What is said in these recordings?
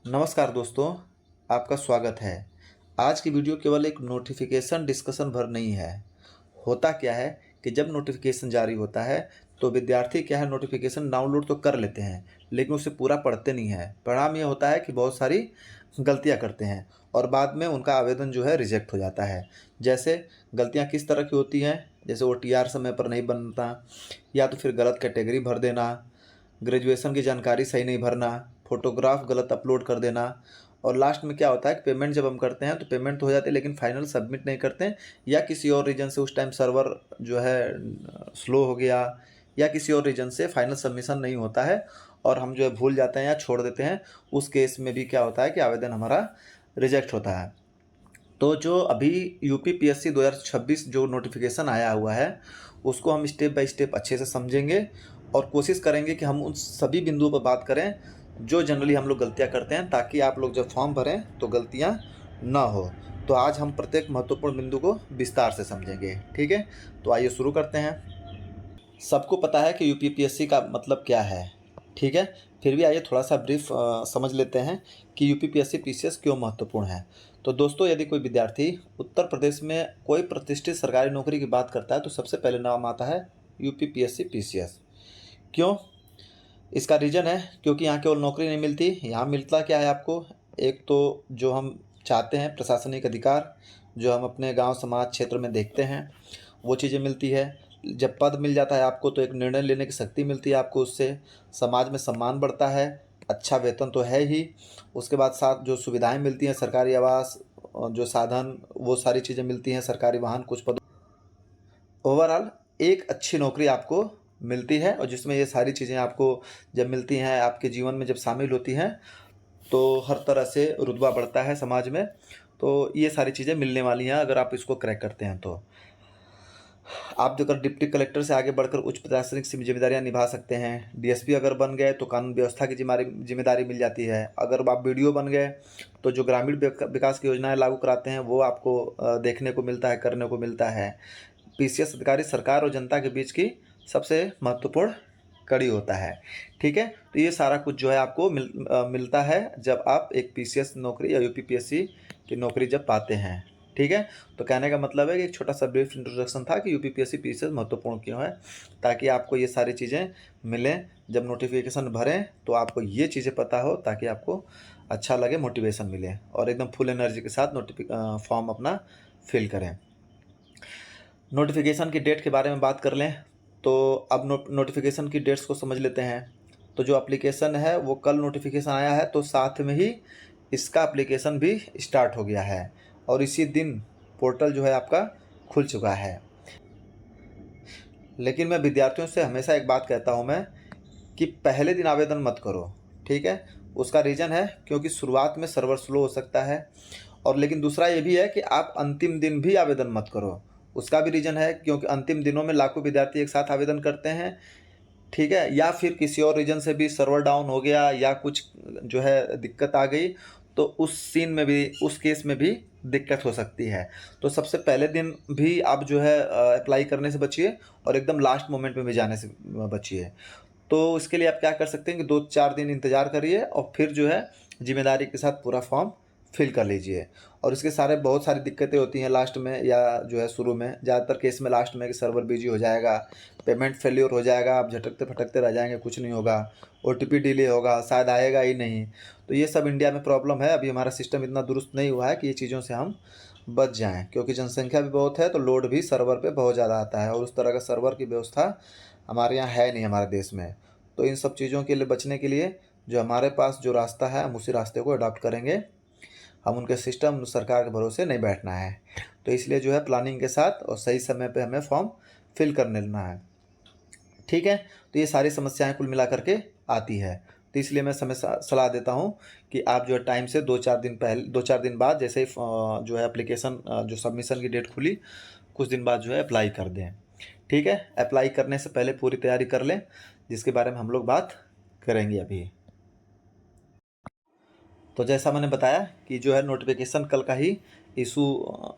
नमस्कार दोस्तों, आपका स्वागत है। आज की वीडियो केवल एक नोटिफिकेशन डिस्कशन भर नहीं है। होता क्या है कि जब नोटिफिकेशन जारी होता है तो विद्यार्थी क्या है, नोटिफिकेशन डाउनलोड तो कर लेते हैं लेकिन उसे पूरा पढ़ते नहीं है। परिणाम यह होता है कि बहुत सारी गलतियां करते हैं और बाद में उनका आवेदन जो है रिजेक्ट हो जाता है। जैसे गलतियां किस तरह की होती हैं, जैसे OTR समय पर नहीं बनता, या तो फिर गलत कैटेगरी भर देना, ग्रेजुएशन की जानकारी सही नहीं भरना, फोटोग्राफ गलत अपलोड कर देना, और लास्ट में क्या होता है कि पेमेंट जब हम करते हैं तो पेमेंट तो हो जाती है लेकिन फाइनल सबमिट नहीं करते हैं, या किसी और रीज़न से उस टाइम सर्वर जो है स्लो हो गया, या किसी और रीज़न से फाइनल सबमिशन नहीं होता है और हम जो है भूल जाते हैं या छोड़ देते हैं। उस केस में भी क्या होता है कि आवेदन हमारा रिजेक्ट होता है। तो जो अभी UP PSC 2026 जो नोटिफिकेशन आया हुआ है उसको हम स्टेप बाय स्टेप अच्छे से समझेंगे और कोशिश करेंगे कि हम उन सभी बिंदुओं पर बात करें जो जनरली हम लोग गलतियां करते हैं, ताकि आप लोग जब फॉर्म भरें तो गलतियां ना हो। तो आज हम प्रत्येक महत्वपूर्ण बिंदु को विस्तार से समझेंगे, ठीक है। तो आइए शुरू करते हैं। सबको पता है कि UP PSC का मतलब क्या है, ठीक है। फिर भी आइए थोड़ा सा ब्रीफ समझ लेते हैं कि UP PSC PCS क्यों महत्वपूर्ण है। तो दोस्तों, यदि कोई विद्यार्थी उत्तर प्रदेश में कोई प्रतिष्ठित सरकारी नौकरी की बात करता है तो सबसे पहले नाम आता है UP PSC PCS। क्यों? इसका रीज़न है क्योंकि यहाँ केवल नौकरी नहीं मिलती, यहाँ मिलता क्या है आपको। एक तो जो हम चाहते हैं प्रशासनिक अधिकार, जो हम अपने गांव समाज क्षेत्र में देखते हैं, वो चीज़ें मिलती है। जब पद मिल जाता है आपको तो एक निर्णय लेने की शक्ति मिलती है आपको, उससे समाज में सम्मान बढ़ता है, अच्छा वेतन तो है ही। उसके बाद साथ जो सुविधाएं मिलती हैं, सरकारी आवास, जो साधन, वो सारी चीज़ें मिलती हैं, सरकारी वाहन, कुछ पद, ओवरऑल एक अच्छी नौकरी आपको मिलती है। और जिसमें ये सारी चीज़ें आपको जब मिलती हैं, आपके जीवन में जब शामिल होती हैं, तो हर तरह से रुतबा बढ़ता है समाज में। तो ये सारी चीज़ें मिलने वाली हैं अगर आप इसको क्रैक करते हैं तो। आप जो अगर डिप्टी कलेक्टर से आगे बढ़कर उच्च प्रशासनिक जिम्मेदारियां निभा सकते हैं। DSP अगर बन गए तो कानून व्यवस्था की जिम्मेदारी मिल जाती है। अगर आप BDO बन गए तो जो ग्रामीण विकास की योजनाएं लागू कराते हैं वो आपको देखने को मिलता है, करने को मिलता है। PCS अधिकारी सरकार और जनता के बीच की सबसे महत्वपूर्ण कड़ी होता है, ठीक है। तो ये सारा कुछ जो है आपको मिलता है जब आप एक PCS नौकरी या UP PSC की नौकरी जब पाते हैं, ठीक है। तो कहने का मतलब है कि एक छोटा सा ब्रीफ इंट्रोडक्शन था कि UP PSC PCS महत्वपूर्ण क्यों है, ताकि आपको ये सारी चीज़ें मिलें। जब नोटिफिकेशन भरें तो आपको ये चीज़ें पता हो, ताकि आपको अच्छा लगे, मोटिवेशन मिले और एकदम फुल एनर्जी के साथ फॉर्म अपना फिल करें। नोटिफिकेशन की डेट के बारे में बात कर लें तो अब नोटिफिकेशन की डेट्स को समझ लेते हैं। तो जो एप्लीकेशन है वो कल नोटिफिकेशन आया है, तो साथ में ही इसका एप्लीकेशन भी स्टार्ट हो गया है और इसी दिन पोर्टल जो है आपका खुल चुका है। लेकिन मैं विद्यार्थियों से हमेशा एक बात कहता हूँ मैं, कि पहले दिन आवेदन मत करो, ठीक है। उसका रीज़न है क्योंकि शुरुआत में सर्वर स्लो हो सकता है, और लेकिन दूसरा ये भी है कि आप अंतिम दिन भी आवेदन मत करो। उसका भी रीज़न है क्योंकि अंतिम दिनों में लाखों विद्यार्थी एक साथ आवेदन करते हैं, ठीक है। या फिर किसी और रीज़न से भी सर्वर डाउन हो गया या कुछ जो है दिक्कत आ गई, तो उस सीन में भी, उस केस में भी दिक्कत हो सकती है। तो सबसे पहले दिन भी आप जो है अप्लाई करने से बचिए और एकदम लास्ट मोमेंट में भी जाने से बचिए। तो इसके लिए आप क्या कर सकते हैं कि 2-4 दिन इंतज़ार करिए और फिर जो है ज़िम्मेदारी के साथ पूरा फॉर्म फिल कर लीजिए। और इसके सारे बहुत सारी दिक्कतें होती हैं लास्ट में या जो है शुरू में, ज़्यादातर केस में लास्ट में कि सर्वर बिजी हो जाएगा, पेमेंट फेल्योर हो जाएगा, आप झटकते फटकते रह जाएंगे, कुछ नहीं होगा, OTP डिले होगा, शायद आएगा ही नहीं। तो ये सब इंडिया में प्रॉब्लम है। अभी हमारा सिस्टम इतना दुरुस्त नहीं हुआ है कि ये चीज़ों से हम बच जाएँ, क्योंकि जनसंख्या भी बहुत है तो लोड भी सर्वर पे बहुत ज़्यादा आता है और उस तरह का सर्वर की व्यवस्था हमारे यहाँ है नहीं, हमारे देश में। तो इन सब चीज़ों के लिए बचने के लिए जो हमारे पास जो रास्ता है हम उसी रास्ते को अडॉप्ट करेंगे। हम उनके सिस्टम, सरकार के भरोसे नहीं बैठना है। तो इसलिए जो है प्लानिंग के साथ और सही समय पे हमें फॉर्म फिल करने लेना है, ठीक है। तो ये सारी समस्याएं कुल मिला करके आती है। तो इसलिए मैं समय सलाह देता हूँ कि आप जो है टाइम से 2-4 दिन बाद, जैसे ही जो है एप्लीकेशन जो सबमिशन की डेट खुली, कुछ दिन बाद जो है अप्लाई कर दें, ठीक है। अप्लाई करने से पहले पूरी तैयारी कर लें, जिसके बारे में हम लोग बात करेंगे अभी। तो जैसा मैंने बताया कि जो है नोटिफिकेशन कल का ही इशू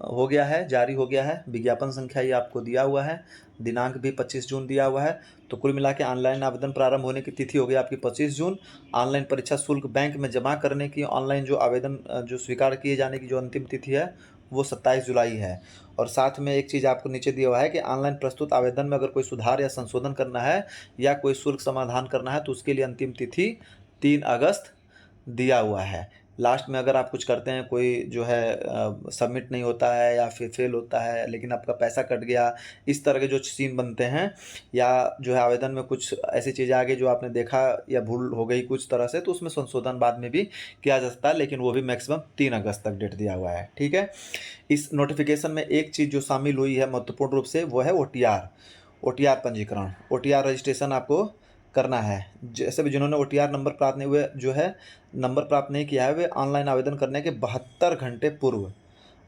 हो गया है, जारी हो गया है। विज्ञापन संख्या ये आपको दिया हुआ है, दिनांक भी 25 जून दिया हुआ है। तो कुल मिला के ऑनलाइन आवेदन प्रारंभ होने की तिथि हो गई आपकी 25 जून। ऑनलाइन परीक्षा शुल्क बैंक में जमा करने की ऑनलाइन जो आवेदन जो स्वीकार किए जाने की जो अंतिम तिथि है वो 27 जुलाई है। और साथ में एक चीज़ आपको नीचे दिया हुआ है कि ऑनलाइन प्रस्तुत आवेदन में अगर कोई सुधार या संशोधन करना है या कोई शुल्क समाधान करना है तो उसके लिए अंतिम तिथि 3 अगस्त दिया हुआ है। लास्ट में अगर आप कुछ करते हैं, कोई जो है सबमिट नहीं होता है या फिर फेल होता है लेकिन आपका पैसा कट गया, इस तरह के जो सीन बनते हैं या जो है आवेदन में कुछ ऐसी चीज़ें आ गई जो आपने देखा या भूल हो गई कुछ तरह से, तो उसमें संशोधन बाद में भी किया जा सकता है, लेकिन वो भी मैक्सिमम 3 अगस्त तक डेट दिया हुआ है। ठीक है। इस नोटिफिकेशन में एक चीज़ जो शामिल हुई है महत्वपूर्ण रूप से वो है OTR पंजीकरण। OTR रजिस्ट्रेशन आपको करना है। जैसे भी जिन्होंने OTR नंबर प्राप्त नहीं हुए जो है नंबर प्राप्त नहीं किया है, वे ऑनलाइन आवेदन करने के 72 घंटे पूर्व,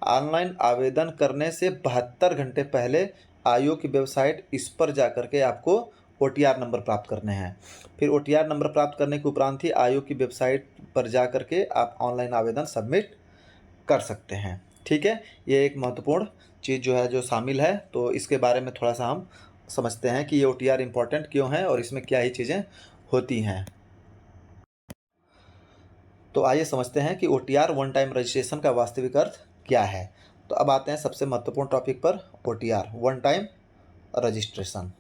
ऑनलाइन आवेदन करने से 72 घंटे पहले आयोग की वेबसाइट इस पर जा करके आपको OTR नंबर प्राप्त करने हैं। फिर OTR नंबर प्राप्त करने के उपरांत ही आयोग की वेबसाइट पर जा करके आप ऑनलाइन आवेदन सबमिट कर सकते हैं। ठीक है। ये एक महत्वपूर्ण चीज़ जो है जो शामिल है, तो इसके बारे में थोड़ा सा हम समझते हैं कि ये OTR इम्पोर्टेंट क्यों है और इसमें क्या ही चीज़ें होती हैं। तो आइए समझते हैं कि OTR वन टाइम रजिस्ट्रेशन का वास्तविक अर्थ क्या है। तो अब आते हैं सबसे महत्वपूर्ण टॉपिक पर, OTR one time registration.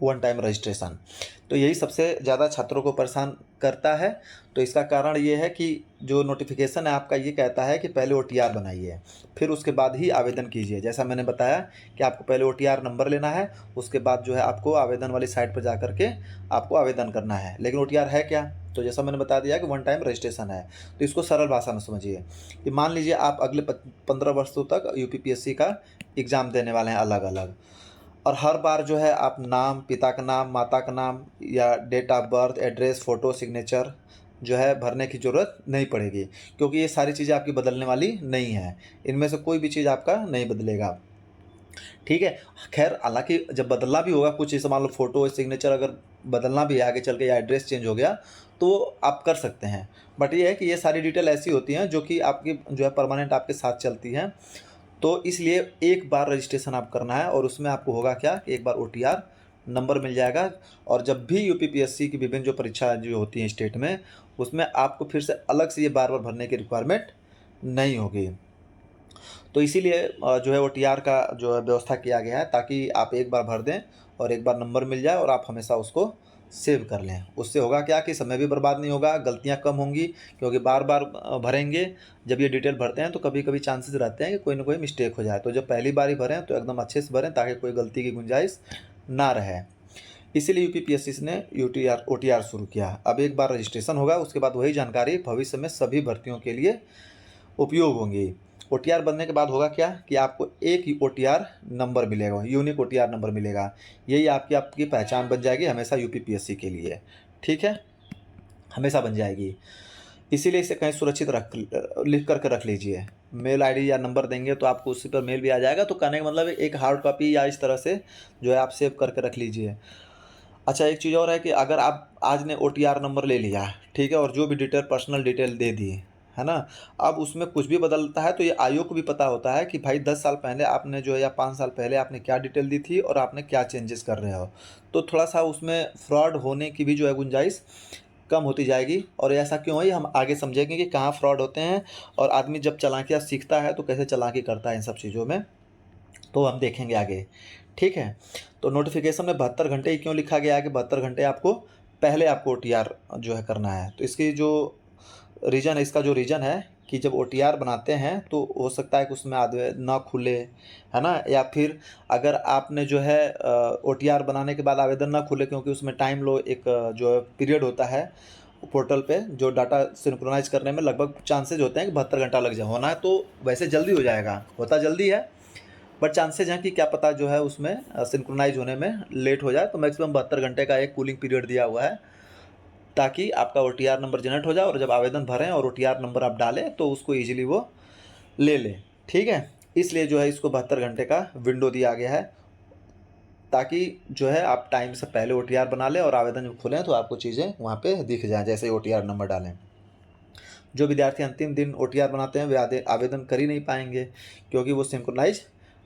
One time registration तो यही सबसे ज़्यादा छात्रों को परेशान करता है। तो इसका कारण ये है कि जो नोटिफिकेशन है आपका ये कहता है कि पहले OTR बनाइए, फिर उसके बाद ही आवेदन कीजिए। जैसा मैंने बताया कि आपको पहले OTR नंबर लेना है, उसके बाद जो है आपको आवेदन वाली साइट पर जा करके आपको आवेदन करना है। लेकिन OTR है क्या? तो जैसा मैंने बता दिया कि वन टाइम रजिस्ट्रेशन है। तो इसको सरल भाषा में समझिए कि मान लीजिए आप अगले 15 वर्षों तक UPPSC का एग्ज़ाम देने वाले हैं अलग अलग, और हर बार जो है आप नाम, पिता का नाम, माता का नाम या date of birth, address, photo, signature जो है भरने की ज़रूरत नहीं पड़ेगी, क्योंकि ये सारी चीज़ें आपकी बदलने वाली नहीं है। इनमें से कोई भी चीज़ आपका नहीं बदलेगा। ठीक है। खैर हालांकि जब बदलना भी होगा कुछ, जैसे मान लो फ़ोटो, सिग्नेचर अगर बदलना भी है आगे चल के या एड्रेस चेंज हो गया तो आप कर सकते हैं। बट ये है कि ये सारी डिटेल ऐसी होती हैं जो कि आपकी जो है परमानेंट आपके साथ चलती हैं। तो इसलिए एक बार रजिस्ट्रेशन आप करना है और उसमें आपको होगा क्या कि एक बार OTR नंबर मिल जाएगा, और जब भी UPPSC की विभिन्न जो परीक्षा जो होती हैं स्टेट में, उसमें आपको फिर से अलग से ये बार बार भरने की रिक्वायरमेंट नहीं होगी। तो इसीलिए जो है OTR का जो है व्यवस्था किया गया है, ताकि आप एक बार भर दें और एक बार नंबर मिल जाए और आप हमेशा उसको सेव कर लें। उससे होगा क्या कि समय भी बर्बाद नहीं होगा, गलतियां कम होंगी, क्योंकि बार बार भरेंगे। जब ये डिटेल भरते हैं तो कभी कभी चांसेस रहते हैं कि कोई ना कोई मिस्टेक हो जाए। तो जब पहली बार ही भरें तो एकदम अच्छे से भरें ताकि कोई गलती की गुंजाइश ना रहे। इसीलिए UPPSC ने OTR शुरू किया। अब एक बार रजिस्ट्रेशन होगा, उसके बाद वही जानकारी भविष्य में सभी भर्तियों के लिए उपयोग होंगी। OTR बनने के बाद होगा क्या कि आपको एक ही OTR नंबर मिलेगा, यूनिक OTR नंबर मिलेगा। यही आपकी आपकी पहचान बन जाएगी हमेशा UPPSC के लिए। ठीक है, हमेशा बन जाएगी। इसीलिए इसे कहीं सुरक्षित लिख करके रख लीजिए। मेल ID या नंबर देंगे तो आपको उसी पर मेल भी आ जाएगा। तो कहने का मतलब एक हार्ड कॉपी या इस तरह से जो है आप सेव करके रख लीजिए। अच्छा, एक चीज़ और है कि अगर आप आज ने OTR नंबर ले लिया, ठीक है, और जो भी डिटेल पर्सनल डिटेल दे दी है ना, अब उसमें कुछ भी बदलता है तो ये आयोग को भी पता होता है कि भाई 10 साल पहले आपने जो है या 5 साल पहले आपने क्या डिटेल दी थी और आपने क्या चेंजेस कर रहे हो। तो थोड़ा सा उसमें फ्रॉड होने की भी जो है गुंजाइश कम होती जाएगी। और ऐसा क्यों है हम आगे समझेंगे कि कहाँ फ्रॉड होते हैं, और आदमी जब चालाकियाँ सीखता है तो कैसे चालाकी करता है इन सब चीज़ों में, तो हम देखेंगे आगे। ठीक है। तो नोटिफिकेशन में 72 घंटे ही क्यों लिखा गया है कि 72 घंटे आपको पहले आपको OTR जो है करना है। तो इसकी जो रीज़न है, इसका जो रीज़न है कि जब OTR बनाते हैं तो हो सकता है कि उसमें आवेदन ना खुले, है ना, या फिर अगर आपने जो है OTR बनाने के बाद आवेदन ना खुले, क्योंकि उसमें टाइम लो एक जो है पीरियड होता है पोर्टल पे जो डाटा सिंक्रोनाइज करने में लगभग चांसेज होते हैं कि 72 घंटा लग जाए। होना है तो वैसे जल्दी हो जाएगा, होता जल्दी है, बट चांसेज हैं कि क्या पता जो है उसमें सिंक्रोनाइज होने में लेट हो जाए। तो मैक्सिमम 72 घंटे का एक कूलिंग पीरियड दिया हुआ है, ताकि आपका OTR नंबर जनरेट हो जाए और जब आवेदन भरें और OTR नंबर आप डालें तो उसको ईजिली वो ले लें। ठीक है, इसलिए जो है इसको 72 घंटे का विंडो दिया गया है, ताकि जो है आप टाइम से पहले OTR बना लें और आवेदन जब खोलें तो आपको चीज़ें वहाँ पे दिख जाएँ जैसे ही OTR नंबर डालें। जो विद्यार्थी अंतिम दिन OTR बनाते हैं वे आवेदन कर ही नहीं पाएंगे, क्योंकि वो सिंक्रोनाइज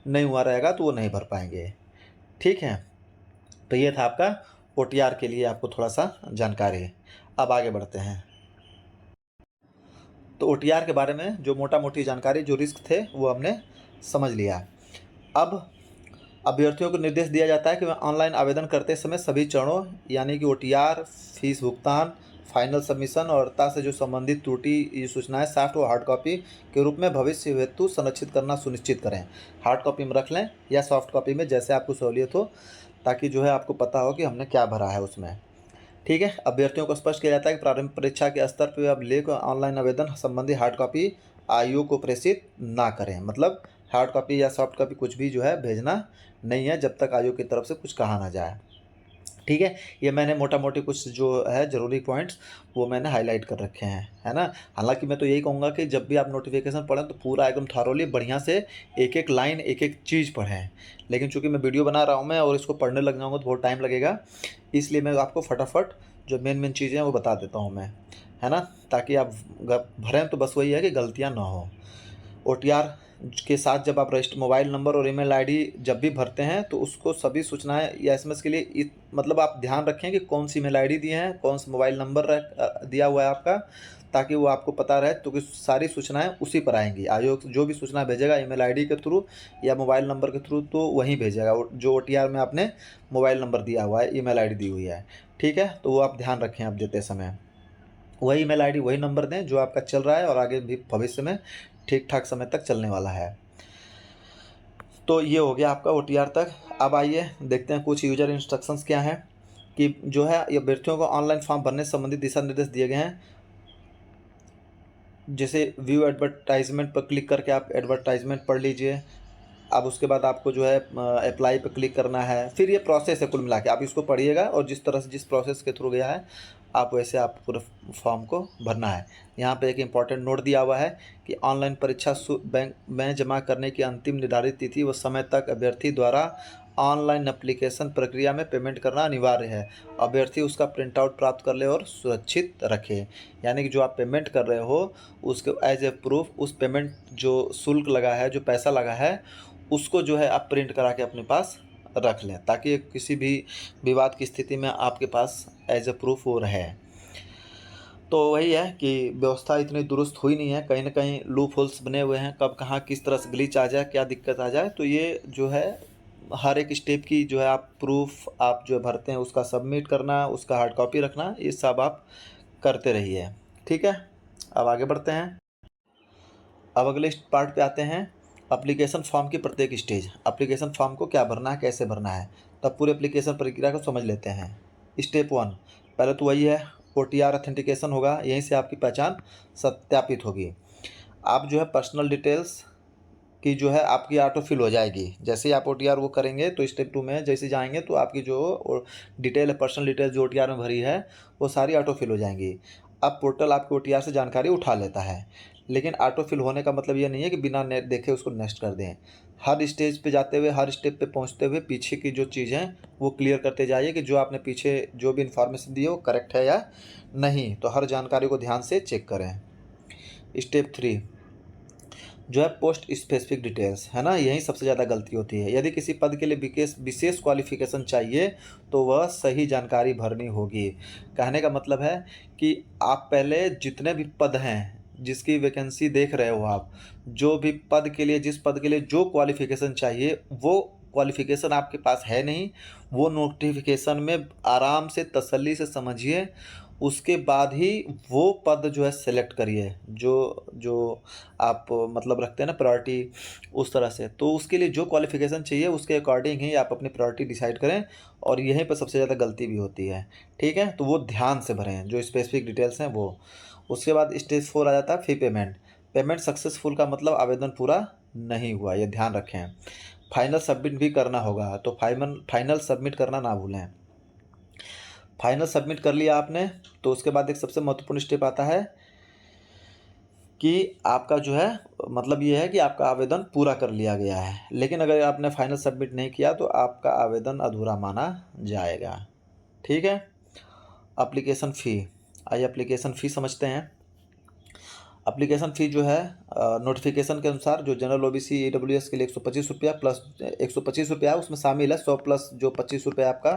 नहीं हुआ रहेगा तो वो नहीं भर पाएंगे। ठीक है, तो ये था आपका OTR के लिए आपको थोड़ा सा जानकारी। अब आगे बढ़ते हैं। तो OTR के बारे में जो मोटा मोटी जानकारी, जो रिस्क थे वो हमने समझ लिया। अब अभ्यर्थियों को निर्देश दिया जाता है कि वह ऑनलाइन आवेदन करते समय सभी चरणों यानी कि OTR, फीस भुगतान, फाइनल सबमिशन और अर्थता से जो संबंधित त्रुटि सूचनाएं सॉफ्ट व हार्ड कॉपी के रूप में भविष्य हेतु संरक्षित करना सुनिश्चित करें। हार्ड कॉपी में रख लें या सॉफ्ट कॉपी में, जैसे आपको सहूलियत हो, ताकि जो है आपको पता हो कि हमने क्या भरा है उसमें। ठीक है, अभ्यर्थियों को स्पष्ट किया जाता है कि प्रारंभिक परीक्षा के स्तर पर अब लेकर ऑनलाइन आवेदन संबंधी हार्ड कॉपी आयोग को प्रेषित ना करें। मतलब हार्ड कॉपी या सॉफ्ट कॉपी कुछ भी जो है भेजना नहीं है जब तक आयोग की तरफ से कुछ कहा ना जाए। ठीक है, ये मैंने मोटा मोटी कुछ जो है ज़रूरी पॉइंट्स वो मैंने हाईलाइट कर रखे हैं, है ना। हालांकि मैं तो यही कहूँगा कि जब भी आप नोटिफिकेशन पढ़ें तो पूरा एकदम थॉरोली बढ़िया से एक एक लाइन एक एक चीज़ पढ़ें। लेकिन चूंकि मैं वीडियो बना रहा हूँ मैं और इसको पढ़ने लग जाऊँगा तो बहुत टाइम लगेगा, इसलिए मैं आपको फटाफट जो मेन चीज़ें हैं वो बता देता हूँ मैं, है ना, ताकि आप भरें तो बस वही है कि गलतियाँ ना हो। OTR के साथ जब आप रजिस्टर मोबाइल नंबर और ईमेल आईडी जब भी भरते हैं तो उसको सभी सूचनाएं या SMS के लिए मतलब आप ध्यान रखें कि कौन सी ईमेल आईडी दिए हैं, कौन सा मोबाइल नंबर दिया हुआ है आपका, ताकि वो आपको पता रहे, तो कि सारी सूचनाएं उसी पर आएंगी। आयोग जो भी सूचना भेजेगा ईमेल आईडी के थ्रू या मोबाइल नंबर के थ्रू तो वहीं भेजेगा जो OTR में आपने मोबाइल नंबर दिया हुआ है, ईमेल आईडी दी हुई है। ठीक है, तो वो आप ध्यान रखें आप देते समय, वही ईमेल आईडी वही नंबर दें जो आपका चल रहा है और आगे भी भविष्य में ठीक ठाक समय तक चलने वाला है। तो ये हो गया आपका OTR तक। अब आइए देखते हैं कुछ यूजर इंस्ट्रक्शंस क्या हैं, कि जो है ये अभ्यर्थियों को ऑनलाइन फॉर्म भरने से संबंधित दिशा निर्देश दिए गए हैं। जैसे व्यू एडवर्टाइजमेंट पर क्लिक करके आप एडवर्टाइजमेंट पढ़ लीजिए। अब उसके बाद आपको जो है अप्लाई पर क्लिक करना है। फिर ये प्रोसेस है, कुल मिला के आप इसको पढ़िएगा और जिस तरह से जिस प्रोसेस के थ्रू गया है आप वैसे आप पूरे फॉर्म को भरना है। यहाँ पे एक इम्पॉर्टेंट नोट दिया हुआ है कि ऑनलाइन परीक्षा बैंक में जमा करने की अंतिम निर्धारित तिथि व समय तक अभ्यर्थी द्वारा ऑनलाइन एप्लीकेशन प्रक्रिया में पेमेंट करना अनिवार्य है। अभ्यर्थी उसका प्रिंट आउट प्राप्त कर ले और सुरक्षित रखे। यानी कि जो आप पेमेंट कर रहे हो उसके एज ए प्रूफ उस पेमेंट जो शुल्क लगा है, जो पैसा लगा है, उसको जो है आप प्रिंट करा के अपने पास रख लें, ताकि किसी भी विवाद की स्थिति में आपके पास एज ए प्रूफ वो रहे। तो वही है कि व्यवस्था इतनी दुरुस्त हुई नहीं है, कहीं ना कहीं लूप होल्स बने हुए हैं, कब कहाँ किस तरह से ग्लिच आ जाए, क्या दिक्कत आ जाए। तो ये जो है हर एक स्टेप की जो है आप प्रूफ आप जो भरते हैं उसका सबमिट करना, उसका हार्ड कॉपी रखना, ये सब आप करते रहिए। ठीक है, अब आगे बढ़ते हैं। अब अगले पार्ट पे आते हैं, एप्लीकेशन फॉर्म की प्रत्येक स्टेज। एप्लीकेशन फॉर्म को क्या भरना है, कैसे भरना है, तब पूरे एप्लीकेशन प्रक्रिया को समझ लेते हैं। स्टेप 1 पहले तो वही है, OTR ऑथेंटिकेशन होगा, यहीं से आपकी पहचान सत्यापित होगी। आप जो है पर्सनल डिटेल्स की जो है आपकी ऑटो फिल हो जाएगी। जैसे ही आप OTR वो करेंगे तो स्टेप 2 में जैसे जाएंगे तो आपकी जो डिटेल है, पर्सनल डिटेल जो OTR में भरी है वो सारी ऑटो फिल हो जाएंगी। अब पोर्टल आपके OTR से जानकारी उठा लेता है, लेकिन ऑटो फिल होने का मतलब ये नहीं है कि बिना नेट देखे उसको नेक्स्ट कर दें। हर स्टेज पे जाते हुए, हर स्टेप पे पहुंचते हुए पीछे की जो चीज़ हैं वो क्लियर करते जाइए कि जो आपने पीछे जो भी इन्फॉर्मेशन दी है वो करेक्ट है या नहीं। तो हर जानकारी को ध्यान से चेक करें। स्टेप 3 जो है पोस्ट स्पेसिफिक डिटेल्स, है ना, यही सबसे ज़्यादा गलती होती है। यदि किसी पद के लिए विशेष क्वालिफिकेशन चाहिए तो वह सही जानकारी भरनी होगी। कहने का मतलब है कि आप पहले जितने भी पद हैं, जिसकी वैकेंसी देख रहे हो आप, जो भी पद के लिए, जिस पद के लिए जो क्वालिफिकेशन चाहिए वो क्वालिफिकेशन आपके पास है नहीं, वो नोटिफिकेशन में आराम से तसल्ली से समझिए, उसके बाद ही वो पद जो है सेलेक्ट करिए जो जो आप मतलब रखते हैं ना प्रायोरिटी, उस तरह से। तो उसके लिए जो क्वालिफिकेशन चाहिए उसके अकॉर्डिंग ही आप अपनी प्रायोरिटी डिसाइड करें, और यहीं पर सबसे ज़्यादा गलती भी होती है। ठीक है, तो वो ध्यान से भरें जो स्पेसिफिक डिटेल्स हैं वो। उसके बाद स्टेज 4 आ जाता है, फी पेमेंट। पेमेंट सक्सेसफुल का मतलब आवेदन पूरा नहीं हुआ, ये ध्यान रखें। फाइनल सबमिट भी करना होगा, तो फाइनल सबमिट करना ना भूलें। फाइनल सबमिट कर लिया आपने तो उसके बाद एक सबसे महत्वपूर्ण स्टेप आता है कि आपका जो है मतलब ये है कि आपका आवेदन पूरा कर लिया गया है, लेकिन अगर आपने फाइनल सबमिट नहीं किया तो आपका आवेदन अधूरा माना जाएगा। ठीक है। एप्लीकेशन फ़ी, आइए एप्लीकेशन फ़ी समझते हैं। एप्लीकेशन फ़ी जो है नोटिफिकेशन के अनुसार जो जनरल ओबीसी ईडब्ल्यूएस के लिए 125 रुपया प्लस 125 रुपया उसमें शामिल है, 100 प्लस जो 25 रुपया आपका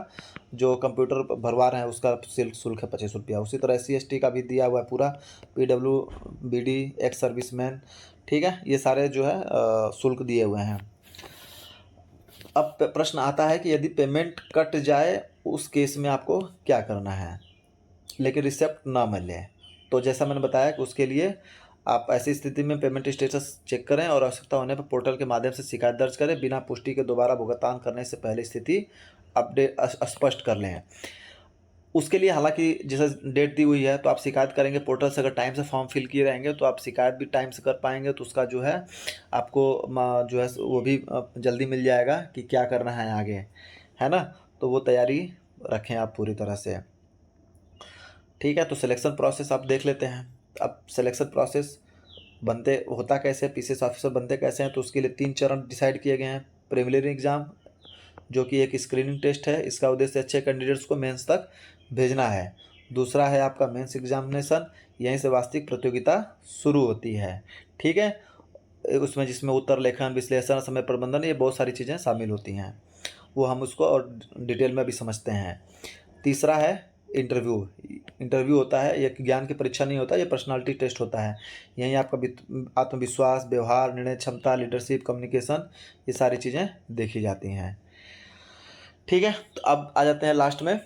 जो कंप्यूटर भरवा रहे हैं उसका शुल्क है 25 रुपया। उसी तरह SC ST का भी दिया हुआ है पूरा, PWBD, एक्स सर्विसमैन, ठीक है, ये सारे जो है शुल्क दिए हुए हैं। अब प्रश्न आता है कि यदि पेमेंट कट जाए उस केस में आपको क्या करना है, लेकिन रिसिप्ट ना मिले। तो जैसा मैंने बताया कि उसके लिए आप ऐसी स्थिति में पेमेंट स्टेटस चेक करें और आवश्यकता होने पर पोर्टल के माध्यम से शिकायत दर्ज करें। बिना पुष्टि के दोबारा भुगतान करने से पहले स्थिति अपडेट स्पष्ट कर लें। उसके लिए हालांकि जैसे डेट दी हुई है तो आप शिकायत करेंगे पोर्टल से, अगर टाइम से फॉर्म फिल किए रहेंगे तो आप शिकायत भी टाइम से कर पाएंगे, तो उसका जो है आपको जो है वो भी जल्दी मिल जाएगा कि क्या करना है आगे, है ना। तो वो तैयारी रखें आप पूरी तरह से। ठीक है, तो सिलेक्शन प्रोसेस आप देख लेते हैं। अब सिलेक्शन प्रोसेस बनते होता कैसे, PCS ऑफिसर बनते कैसे हैं, तो उसके लिए 3 चरण डिसाइड किए गए हैं। प्रीलिमिनरी एग्ज़ाम जो कि एक स्क्रीनिंग टेस्ट है, इसका उद्देश्य अच्छे कैंडिडेट्स को मेंस तक भेजना है। दूसरा है आपका मेंस एग्जामिनेशन, यहीं से वास्तविक प्रतियोगिता शुरू होती है। ठीक है, उसमें जिसमें उत्तर लेखन, विश्लेषण, समय प्रबंधन, ये बहुत सारी चीज़ें शामिल होती हैं, वो हम उसको और डिटेल में भी समझते हैं। तीसरा है इंटरव्यू। इंटरव्यू होता है, ये ज्ञान की परीक्षा नहीं होता, ये पर्सनालिटी टेस्ट होता है। यहीं आपका आत्मविश्वास, व्यवहार, निर्णय क्षमता, लीडरशिप, कम्युनिकेशन, ये सारी चीज़ें देखी जाती हैं। ठीक है, तो अब आ जाते हैं लास्ट में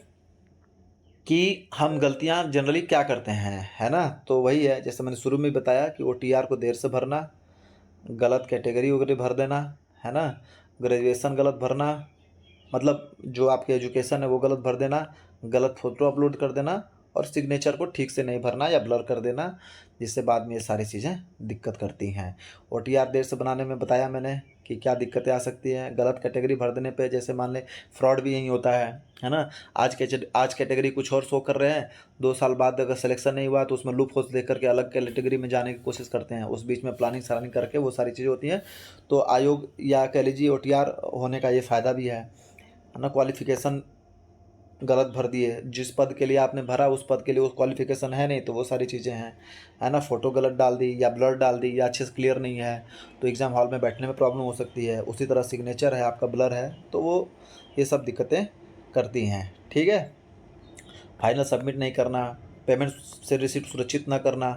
कि हम गलतियां जनरली क्या करते हैं, है ना। तो वही है, जैसे मैंने शुरू में बताया कि OTR को देर से भरना, गलत कैटेगरी वगैरह भर देना, है ना, ग्रेजुएशन गलत भरना, मतलब जो आपके एजुकेशन है वो गलत भर देना, गलत फ़ोटो अपलोड कर देना और सिग्नेचर को ठीक से नहीं भरना या ब्लर कर देना, जिससे बाद में ये सारी चीज़ें दिक्कत करती हैं। OTR देर से बनाने में बताया मैंने कि क्या दिक्कतें आ सकती हैं। गलत कैटेगरी भर देने पे जैसे मान लें फ्रॉड भी यही होता है ना। आज कैटेगरी कुछ और शो कर रहे हैं, 2 साल बाद अगर सिलेक्शन नहीं हुआ तो उसमें लूप होल्स देख करके अलग कैटेगरी में जाने की कोशिश करते हैं, उस बीच में प्लानिंग सरानिंग करके वो सारी चीज़ें होती हैं। तो आयोग या कह लीजिए OTR होने का ये फ़ायदा भी है ना। क्वालिफिकेशन गलत भर दिए, जिस पद के लिए आपने भरा उस पद के लिए वो क्वालिफिकेशन है नहीं, तो वो सारी चीज़ें हैं, है ना। फ़ोटो गलत डाल दी या ब्लर डाल दी या अच्छे से क्लियर नहीं है, तो एग्ज़ाम हॉल में बैठने में प्रॉब्लम हो सकती है। उसी तरह सिग्नेचर है आपका ब्लर है, तो वो ये सब दिक्कतें करती हैं। ठीक है, फाइनल सबमिट नहीं करना, पेमेंट से रिसिप्ट सुरक्षित ना करना,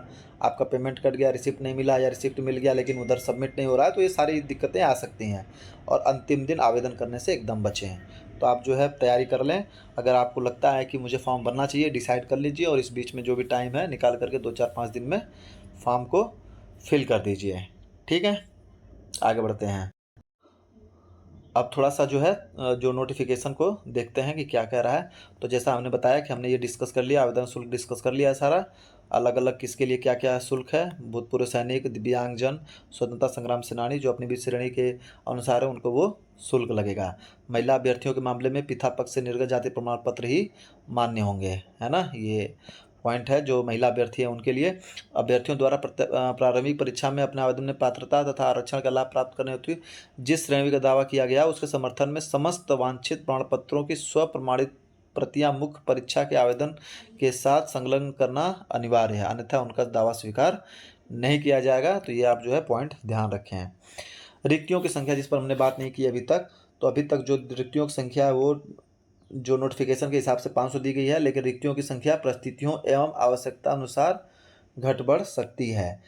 आपका पेमेंट कट गया, रिसिप्ट नहीं मिला या रिसिप्ट मिल गया लेकिन उधर सबमिट नहीं हो रहा है, तो ये सारी दिक्कतें आ सकती हैं। और अंतिम दिन आवेदन करने से एकदम बचें। तो आप जो है तैयारी कर लें। अगर आपको लगता है कि मुझे फॉर्म भरना चाहिए, डिसाइड कर लीजिए और इस बीच में जो भी टाइम है निकाल करके 2 4 5 दिन में फॉर्म को फिल कर दीजिए। ठीक है, आगे बढ़ते हैं। अब थोड़ा सा जो है जो नोटिफिकेशन को देखते हैं कि क्या कह रहा है। तो जैसा हमने बताया कि हमने ये डिस्कस कर लिया, आवेदन शुल्क डिस्कस कर लिया है सारा, अलग अलग किसके लिए क्या क्या शुल्क है। भूतपूर्व सैनिक, दिव्यांगजन, स्वतंत्रता संग्राम सेनानी जो अपनी भी श्रेणी के अनुसार है उनको वो शुल्क लगेगा। महिला अभ्यर्थियों के मामले में पिता पक्ष से निर्गत जाति प्रमाण पत्र ही मान्य होंगे, है ना। ये पॉइंट है जो महिला अभ्यर्थी है उनके लिए। अभ्यर्थियों द्वारा प्रारंभिक परीक्षा में अपने आवेदन में पात्रता तथा आरक्षण का लाभ प्राप्त करने हेतु जिस श्रेणी का दावा किया गया उसके समर्थन में समस्त वांछित प्रमाण पत्रों की स्वप्रमाणित प्रतियां मुख्य परीक्षा के आवेदन के साथ संलग्न करना अनिवार्य है, अन्यथा उनका दावा स्वीकार नहीं किया जाएगा। तो ये आप जो है पॉइंट ध्यान रखें। रिक्तियों की संख्या जिस पर हमने बात नहीं की अभी तक, तो अभी तक जो रिक्तियों की संख्या है वो जो नोटिफिकेशन के हिसाब से 500 दी गई है, लेकिन रिक्तियों की संख्या परिस्थितियों एवं आवश्यकता अनुसार घट बढ़ सकती है।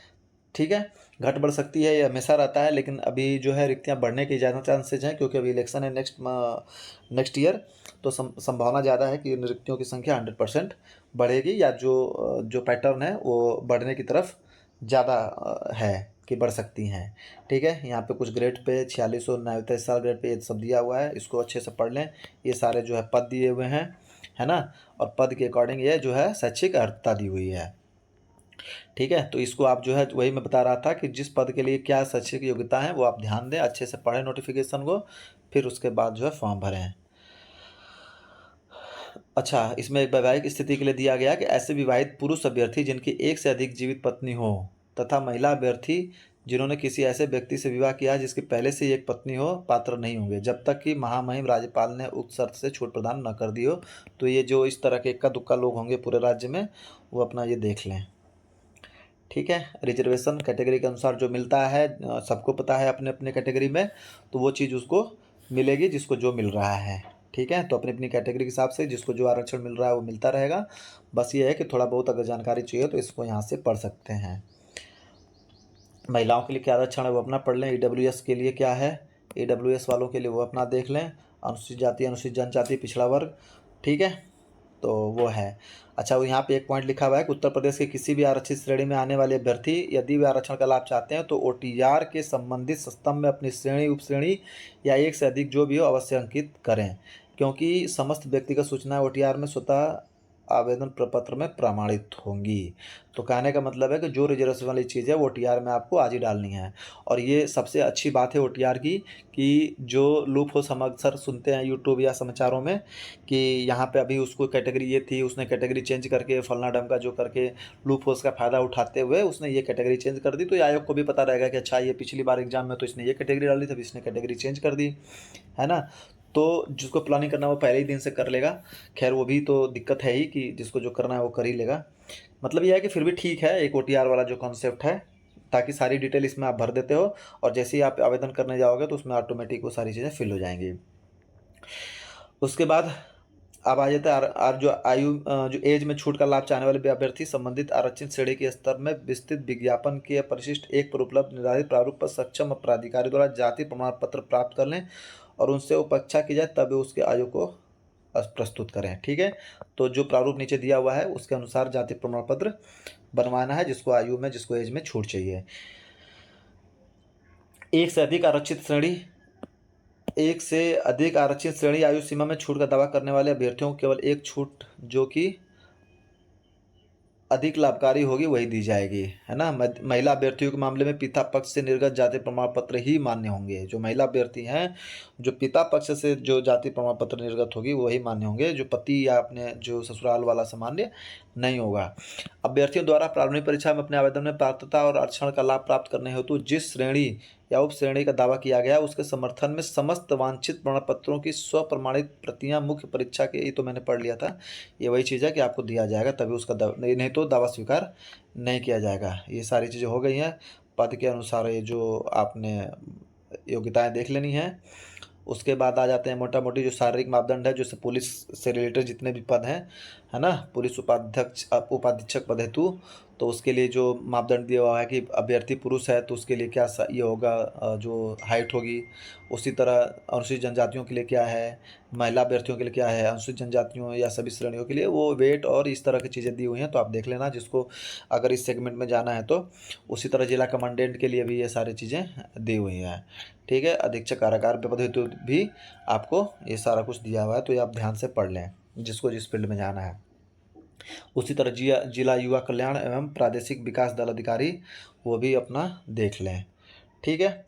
ठीक है, घट बढ़ सकती है, ये हमेशा रहता है, लेकिन अभी जो है रिक्तियां बढ़ने के ज़्यादा चांसेज हैं क्योंकि अभी इलेक्शन है नेक्स्ट ईयर। तो संभावना ज़्यादा है कि इन रिक्तियों की संख्या 100% बढ़ेगी, या जो पैटर्न है वो बढ़ने की तरफ ज़्यादा है कि बढ़ सकती हैं। ठीक है, यहाँ पे कुछ ग्रेड पे 4600 49 साल ग्रेड पे ये सब दिया हुआ है, इसको अच्छे से पढ़ लें। ये सारे जो है पद दिए हुए हैं, है ना, और पद के अकॉर्डिंग ये जो है शैक्षिक अर्हता दी हुई है। ठीक है, तो इसको आप जो है वही मैं बता रहा था कि जिस पद के लिए क्या शैक्षिक योग्यता है वो आप ध्यान दें, अच्छे से पढ़ें नोटिफिकेशन को, फिर उसके बाद जो है फॉर्म भरें। अच्छा, इसमें एक वैवाहिक स्थिति के लिए दिया गया कि ऐसे विवाहित पुरुष अभ्यर्थी जिनकी एक से अधिक जीवित पत्नी हो, तथा महिला अभ्यर्थी जिन्होंने किसी ऐसे व्यक्ति से विवाह किया है जिसकी पहले से ही एक पत्नी हो पात्र नहीं होंगे जब तक कि महामहिम राज्यपाल ने उक्त शर्त से छूट प्रदान न कर दी हो। तो ये जो इस तरह के इक्का दुक्का लोग होंगे पूरे राज्य में, वो अपना ये देख लें। ठीक है, रिजर्वेशन कैटेगरी के अनुसार जो मिलता है, सबको पता है अपने अपने कैटेगरी में, तो वो चीज़ उसको मिलेगी जिसको जो मिल रहा है। ठीक है, तो अपनी अपनी कैटेगरी के हिसाब से जिसको जो आरक्षण मिल रहा है वो मिलता रहेगा। बस ये है कि थोड़ा बहुत अगर जानकारी चाहिए तो इसको यहाँ से पढ़ सकते हैं। महिलाओं के लिए क्या आरक्षण है वो अपना पढ़ लें। ईडब्ल्यूएस के लिए क्या है, ईडब्ल्यूएस वालों के लिए वो अपना देख लें। अनुसूचित जाति, अनुसूचित जनजाति, पिछड़ा वर्ग, ठीक है, तो वो है। अच्छा, वो यहाँ पे एक पॉइंट लिखा हुआ है कि उत्तर प्रदेश के किसी भी आरक्षित श्रेणी में आने वाले अभ्यर्थी यदि वे आरक्षण का लाभ चाहते हैं तो ओटीआर के संबंधित स्तंभ में अपनी श्रेणी, उपश्रेणी या एक से अधिक जो भी हो अवश्य अंकित करें, क्योंकि समस्त व्यक्तिगत सूचनाएं ओटीआर में स्वतः आवेदन प्रपत्र में प्रमाणित होंगी। तो कहने का मतलब है कि जो रिजर्वेशन वाली चीज़ है वो ओटीआर में आपको आज ही डालनी है। और ये सबसे अच्छी बात है ओटीआर की कि जो लूप होल्स हम अक्सर सुनते हैं यूट्यूब या समाचारों में कि यहाँ पे अभी उसको कैटेगरी ये थी, उसने कैटेगरी चेंज करके फलना ढमका जो करके लूप होल्स का फ़ायदा उठाते हुए उसने ये कैटेगरी चेंज कर दी। तो ये आयोग को भी पता रहेगा कि अच्छा ये पिछली बार एग्जाम में तो इसने ये कैटेगरी डाली थी, इसने कैटेगरी चेंज कर दी, है ना। तो जिसको प्लानिंग करना वो पहले ही दिन से कर लेगा। खैर वो भी तो दिक्कत है ही कि जिसको जो करना है वो कर ही लेगा। मतलब ये है कि फिर भी ठीक है एक ओटीआर वाला जो कॉन्सेप्ट है, ताकि सारी डिटेल इसमें आप भर देते हो और जैसे ही आप आवेदन करने जाओगे तो उसमें ऑटोमेटिक वो सारी चीज़ें फिल हो जाएंगी। उसके बाद अब आ जाता है आर जो आयु जो एज में छूट का लाभ चाहने वाले अभ्यर्थी संबंधित आरक्षित श्रेणी के स्तर में विस्तृत विज्ञापन के परिशिष्ट एक पर उपलब्ध निर्धारित प्रारूप पर सक्षम प्राधिकारी द्वारा जाति प्रमाण पत्र प्राप्त कर लें और उनसे उपेक्षा की जाए तब उसके आयु को प्रस्तुत करें। ठीक है, तो जो प्रारूप नीचे दिया हुआ है उसके अनुसार जाति प्रमाण पत्र बनवाना है जिसको आयु में, जिसको एज में छूट चाहिए। एक से अधिक आरक्षित श्रेणी आयु सीमा में छूट का दावा करने वाले अभ्यर्थियों को केवल एक छूट जो कि अधिक लाभकारी होगी वही दी जाएगी, है ना। महिला अभ्यर्थियों के मामले में पिता पक्ष से निर्गत जाति प्रमाण पत्र ही मान्य होंगे। जो महिला अभ्यर्थी हैं, जो पिता पक्ष से जो जाति प्रमाण पत्र निर्गत होगी वही मान्य होंगे, जो पति या अपने जो ससुराल वाला सामान्य नहीं होगा। अभ्यर्थियों द्वारा प्रारंभिक परीक्षा में अपने आवेदन में पात्रता और आरक्षण का लाभ प्राप्त करने हेतु जिस श्रेणी या उप श्रेणी का दावा किया गया उसके समर्थन में समस्त वांछित प्रमाण पत्रों की स्वप्रमाणित प्रतियां मुख्य परीक्षा के, ये तो मैंने पढ़ लिया था, ये वही चीज़ है कि आपको दिया जाएगा तभी उसका नहीं तो दावा स्वीकार नहीं किया जाएगा। ये सारी चीज़ें हो गई हैं। पद के अनुसार ये जो आपने योग्यताएं देख लेनी है। उसके बाद आ जाते हैं मोटा मोटी जो शारीरिक मापदंड है, जैसे पुलिस से रिलेटेड जितने भी पद हैं, है ना, पुलिस उपाधीक्षक पद हेतु, तो उसके लिए जो मापदंड दिया हुआ है कि अभ्यर्थी पुरुष है तो उसके लिए क्या ये होगा, जो हाइट होगी। उसी तरह अनुसूचित जनजातियों के लिए क्या है, महिला अभ्यर्थियों के लिए क्या है, अनुसूचित जनजातियों या सभी श्रेणियों के लिए वो वेट और इस तरह की चीज़ें दी हुई हैं, तो आप देख लेना जिसको अगर इस सेगमेंट में जाना है तो। उसी तरह जिला कमांडेंट के लिए भी ये सारी चीज़ें दी हुई हैं। ठीक है, अधीक्षक कारागार पद हेतु भी आपको ये सारा कुछ दिया हुआ है, तो ये आप ध्यान से पढ़ लें जिसको जिस फील्ड में जाना है। उसी तरह जिला युवा कल्याण एवं प्रादेशिक विकास दल अधिकारी वो भी अपना देख लें। ठीक है,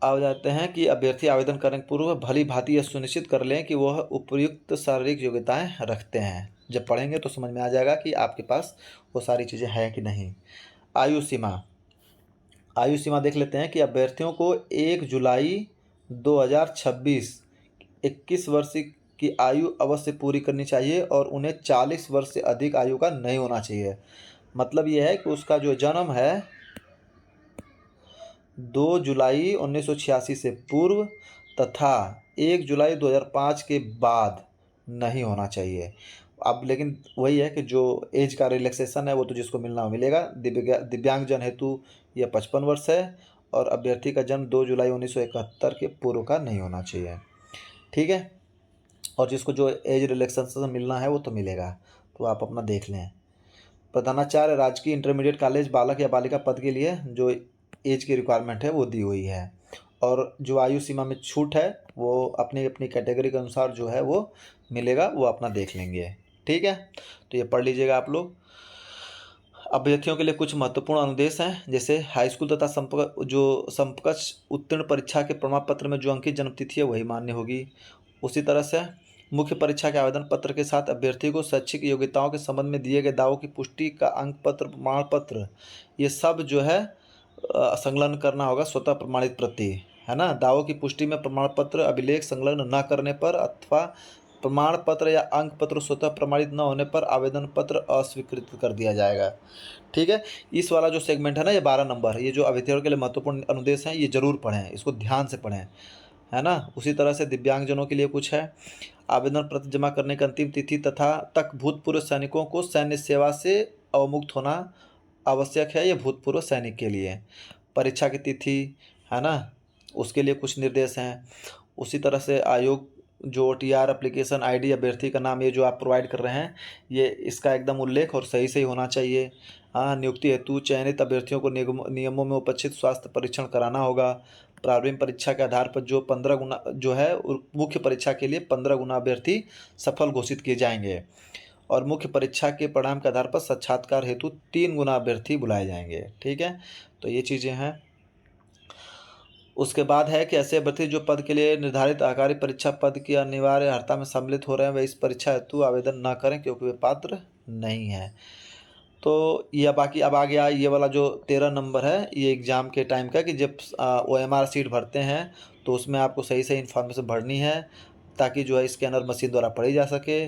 आ जाते हैं कि अभ्यर्थी आवेदन करने के पूर्व भली भांति यह सुनिश्चित कर लें कि वह उपयुक्त शारीरिक योग्यताएं रखते हैं। जब पढ़ेंगे तो समझ में आ जाएगा कि आपके पास वो सारी चीज़ें हैं कि नहीं। आयु सीमा देख लेते हैं कि अभ्यर्थियों को 1 जुलाई 2026 21 वर्ष की आयु अवश्य पूरी करनी चाहिए और उन्हें 40 वर्ष से अधिक आयु का नहीं होना चाहिए। मतलब ये है कि उसका जो जन्म है 2 जुलाई 1986 से पूर्व तथा 1 जुलाई 2005 के बाद नहीं होना चाहिए। अब लेकिन वही है कि जो एज का रिलैक्सेशन है वो तो जिसको मिलना हो मिलेगा। दिव्यांगजन हेतु यह 55 वर्ष है और अभ्यर्थी का जन्म 2 जुलाई 1971 के पूर्व का नहीं होना चाहिए। ठीक है, और जिसको जो एज रिलैक्सेशन मिलना है वो तो मिलेगा, तो आप अपना देख लें। प्रधानाचार्य राजकीय इंटरमीडिएट कॉलेज बालक या बालिका पद के लिए जो एज की रिक्वायरमेंट है वो दी हुई है और जो आयु सीमा में छूट है वो अपनी अपनी कैटेगरी के अनुसार जो है वो मिलेगा, वो अपना देख लेंगे। ठीक है, तो ये पढ़ लीजिएगा आप लोग। अभ्यर्थियों के लिए कुछ महत्वपूर्ण अनुदेश हैं, जैसे हाई स्कूल तथा समकक्ष उत्तीर्ण परीक्षा के प्रमाण पत्र में जो अंकित जन्मतिथि है वही मान्य होगी। उसी तरह से मुख्य परीक्षा के आवेदन पत्र के साथ अभ्यर्थी को शैक्षिक योग्यताओं के संबंध में दिए गए दावों की पुष्टि का अंक पत्र, प्रमाण पत्र, ये सब जो है संलग्न करना होगा स्वतः प्रमाणित प्रति, है ना। दावों की पुष्टि में प्रमाण पत्र अभिलेख संलग्न न करने पर अथवा प्रमाण पत्र या अंक पत्र स्वतः प्रमाणित न होने पर आवेदन पत्र अस्वीकृत कर दिया जाएगा। ठीक है, इस वाला जो सेगमेंट है ना, ये 12 नंबर, ये जो अभ्यर्थियों के लिए महत्वपूर्ण अनुदेश हैं, ये जरूर पढ़ें, इसको ध्यान से पढ़ें, है ना। उसी तरह से दिव्यांगजनों के लिए कुछ है। आवेदन पत्र जमा करने की अंतिम तिथि तथा तक भूतपूर्व सैनिकों को सैन्य सेवा से अवमुक्त होना आवश्यक है। ये भूतपूर्व सैनिक के लिए परीक्षा की तिथि, है ना, उसके लिए कुछ निर्देश हैं। उसी तरह से आयोग जो OTR एप्लीकेशन ID अभ्यर्थी का नाम, ये जो आप प्रोवाइड कर रहे हैं, ये इसका एकदम उल्लेख और सही सही होना चाहिए। हाँ, नियुक्ति हेतु चयनित अभ्यर्थियों को नियमों में उपस्थित स्वास्थ्य परीक्षण कराना होगा। प्रारंभिक परीक्षा के आधार पर जो 15 गुना जो है, मुख्य परीक्षा के लिए 15 गुना अभ्यर्थी सफल घोषित किए जाएंगे और मुख्य परीक्षा के परिणाम के आधार पर साक्षात्कार हेतु 3 गुना अभ्यर्थी बुलाए जाएंगे। ठीक है, तो ये चीज़ें हैं। उसके बाद है कि ऐसे अभ्यर्थी जो पद के लिए निर्धारित आगामी परीक्षा पद की अनिवार्य अर्हता में सम्मिलित हो रहे हैं, वे इस परीक्षा हेतु आवेदन न करें क्योंकि वे पात्र नहीं है। तो यह बाकी अब आ गया ये वाला जो 13 नंबर है, ये एग्ज़ाम के टाइम का, कि जब OMR सीट भरते हैं तो उसमें आपको सही सही इन्फॉर्मेशन भरनी है ताकि जो है स्कैनर मशीन द्वारा पढ़ी जा सके।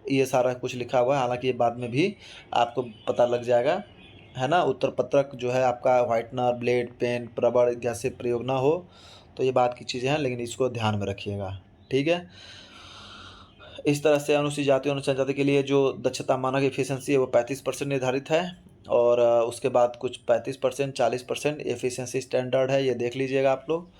ये सारा कुछ लिखा हुआ है, हालांकि ये बाद में भी आपको पता लग जाएगा, है ना। उत्तर पत्रक जो है आपका व्हाइटनर, ब्लेड, पेन, रबड़ जैसे प्रयोग ना हो, तो ये बात की चीज़ें हैं, लेकिन इसको ध्यान में रखिएगा। ठीक है, इस तरह से अनुसूचित जाति और अनुसूचित जनजाति के लिए जो दक्षता मानक एफिशिएंसी है वो 35% निर्धारित है और उसके बाद कुछ 35%, 40% एफिशिएंसी स्टैंडर्ड है, ये देख लीजिएगा आप लोग।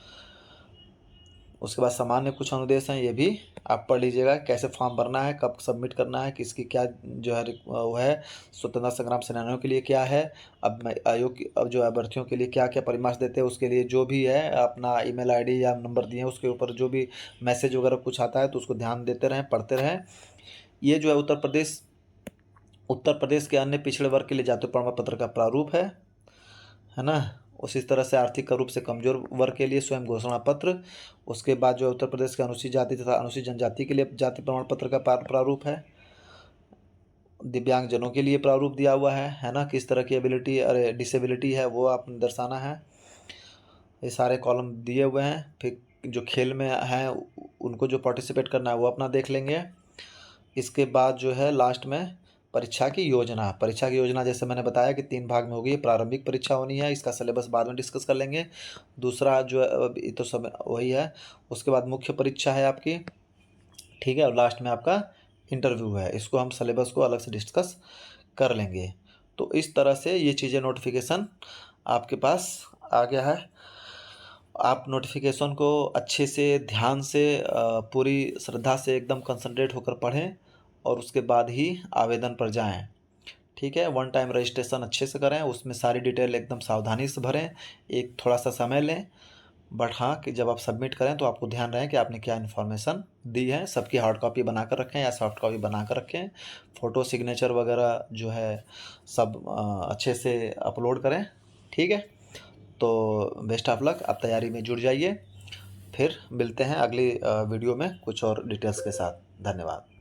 उसके बाद सामान्य कुछ अनुदेश हैं, ये भी आप पढ़ लीजिएगा, कैसे फॉर्म भरना है, कब सबमिट करना है, किसकी क्या जो है वो है, स्वतंत्रता संग्राम सेनानियों के लिए क्या है, अब मैं आयोग अब जो अभ्यर्थियों के लिए क्या क्या परामर्श देते हैं, उसके लिए जो भी है अपना ईमेल ID या नंबर दिए हैं उसके ऊपर जो भी मैसेज वगैरह कुछ आता है तो उसको ध्यान देते रहें, पढ़ते रहें। ये जो है उत्तर प्रदेश के अन्य पिछड़े वर्ग के लिए जाति प्रमाण पत्र का प्रारूप है ना। उसी तरह से आर्थिक रूप से कमजोर वर्ग के लिए स्वयं घोषणा पत्र। उसके बाद जो उत्तर प्रदेश के अनुसूचित जाति तथा अनुसूचित जनजाति के लिए जाति प्रमाण पत्र का प्रारूप है। दिव्यांगजनों के लिए प्रारूप दिया हुआ है ना, किस तरह की डिसेबिलिटी है वो आपने दर्शाना है। ये सारे कॉलम दिए हुए हैं। फिर जो खेल में हैं उनको जो पार्टिसिपेट करना है वो अपना देख लेंगे। इसके बाद जो है लास्ट में परीक्षा की योजना जैसे मैंने बताया कि 3 भाग में होगी। प्रारंभिक परीक्षा होनी है, इसका सिलेबस बाद में डिस्कस कर लेंगे। दूसरा जो है अभी तो सब वही है। उसके बाद मुख्य परीक्षा है आपकी, ठीक है, और लास्ट में आपका इंटरव्यू है। इसको हम सिलेबस को अलग से डिस्कस कर लेंगे। तो इस तरह से ये चीज़ें नोटिफिकेशन आपके पास आ गया है। आप नोटिफिकेशन को अच्छे से, ध्यान से, पूरी श्रद्धा से एकदम कंसंट्रेट होकर पढ़ें और उसके बाद ही आवेदन पर जाएं। ठीक है, 1 टाइम रजिस्ट्रेशन अच्छे से करें, उसमें सारी डिटेल एकदम सावधानी से भरें, एक थोड़ा सा समय लें। बट हाँ, कि जब आप सबमिट करें तो आपको ध्यान रहे कि आपने क्या इन्फॉर्मेशन दी है। सबकी हार्ड कॉपी बना कर रखें या सॉफ्ट कॉपी बना कर रखें। फ़ोटो सिग्नेचर वगैरह जो है सब अच्छे से अपलोड करें। ठीक है, तो बेस्ट ऑफ लक, आप तैयारी में जुट जाइए। फिर मिलते हैं अगली वीडियो में कुछ और डिटेल्स के साथ। धन्यवाद।